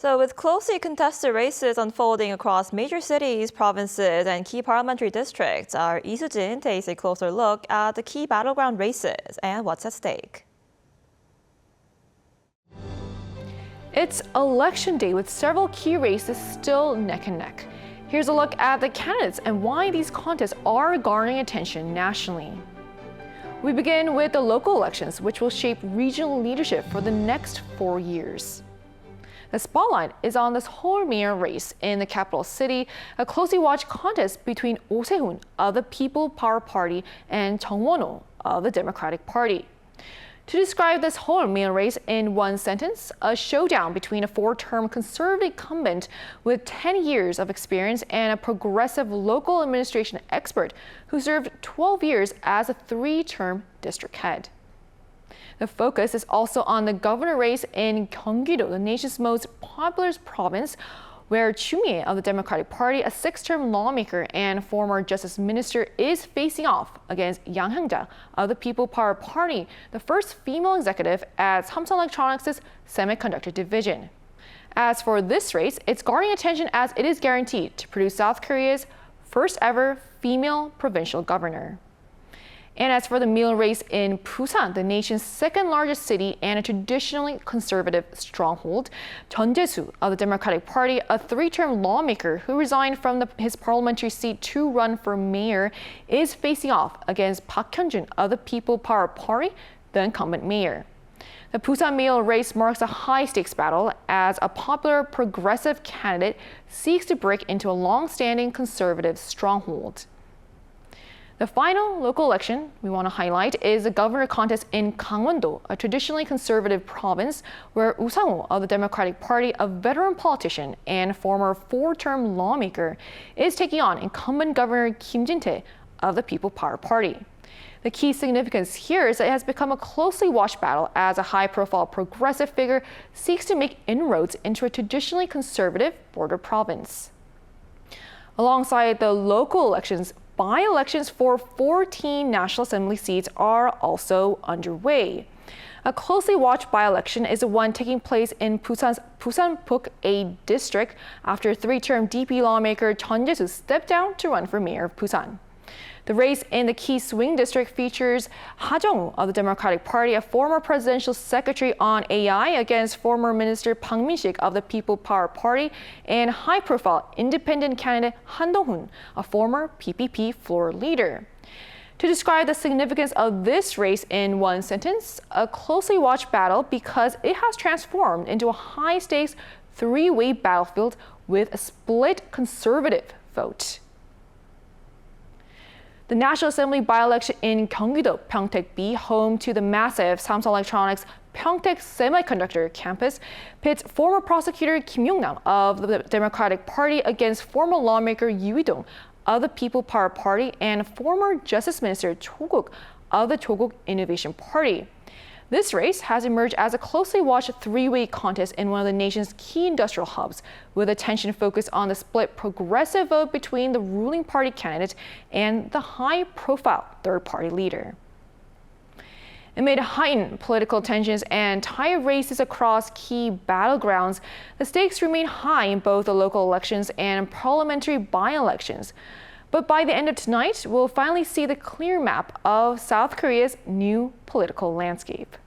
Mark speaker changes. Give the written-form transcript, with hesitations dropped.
Speaker 1: So with closely contested races unfolding across major cities, provinces, and key parliamentary districts, our Lee Soo-jin takes a closer look at the key battleground races and what's at stake.
Speaker 2: It's election day with several key races still neck and neck. Here's a look at the candidates and why these contests are garnering attention nationally. We begin with the local elections, which will shape regional leadership for the next 4 years. The spotlight is on this Seoul mayor race in the capital city, a closely watched contest between Oh Se-hoon of the People Power Party and Chong of the Democratic Party. To describe this Seoul mayor race in one sentence, a showdown between a 4-term conservative incumbent with 10 years of experience and a progressive local administration expert who served 12 years as a 3-term district head. The focus is also on the governor race in Gyeonggi-do, the nation's most populous province, where Chumie of the Democratic Party, a 6-term lawmaker and former justice minister, is facing off against Yang Hyung-ja of the People Power Party, the first female executive at Samsung Electronics' semiconductor division. As for this race, it's garnering attention as it is guaranteed to produce South Korea's first ever female provincial governor. And as for the mayoral race in Busan, the nation's second largest city and a traditionally conservative stronghold, Jeon Jae-soo of the Democratic Party, a 3-term lawmaker who resigned from his parliamentary seat to run for mayor, is facing off against Park Hyun-jun of the People Power Party, the incumbent mayor. The Busan mayoral race marks a high-stakes battle as a popular progressive candidate seeks to break into a long-standing conservative stronghold. The final local election we want to highlight is the governor contest in Gangwon-do, a traditionally conservative province where Woo Sang-woo of the Democratic Party, a veteran politician and former 4-term lawmaker, is taking on incumbent Governor Kim Jin-tae of the People Power Party. The key significance here is that it has become a closely watched battle as a high-profile progressive figure seeks to make inroads into a traditionally conservative border province. Alongside the local elections, by-elections for 14 National Assembly seats are also underway. A closely watched by-election is the one taking place in Busan's Busan-puk A district after 3-term DP lawmaker Jeon Jae-soo stepped down to run for mayor of Busan. The race in the key swing district features Ha Jung-woo of the Democratic Party, a former presidential secretary on AI, against former Minister Bang Min-sik of the People Power Party, and high-profile independent candidate Han Dong-hoon, a former PPP floor leader. To describe the significance of this race in one sentence, a closely watched battle because it has transformed into a high-stakes 3-way battlefield with a split conservative vote. The National Assembly by-election in Gyeonggi-do, Pyeongtaek-B, home to the massive Samsung Electronics Pyeongtaek Semiconductor campus, pits former prosecutor Kim Yong-nam of the Democratic Party against former lawmaker Yoo Wi-dong of the People Power Party and former Justice Minister Cho Guk of the Cho Guk Innovation Party. This race has emerged as a closely watched 3-way contest in one of the nation's key industrial hubs, with attention focused on the split progressive vote between the ruling party candidate and the high-profile third-party leader. Amid heightened political tensions and tight races across key battlegrounds, the stakes remain high in both the local elections and parliamentary by-elections. But by the end of tonight, we'll finally see the clear map of South Korea's new political landscape.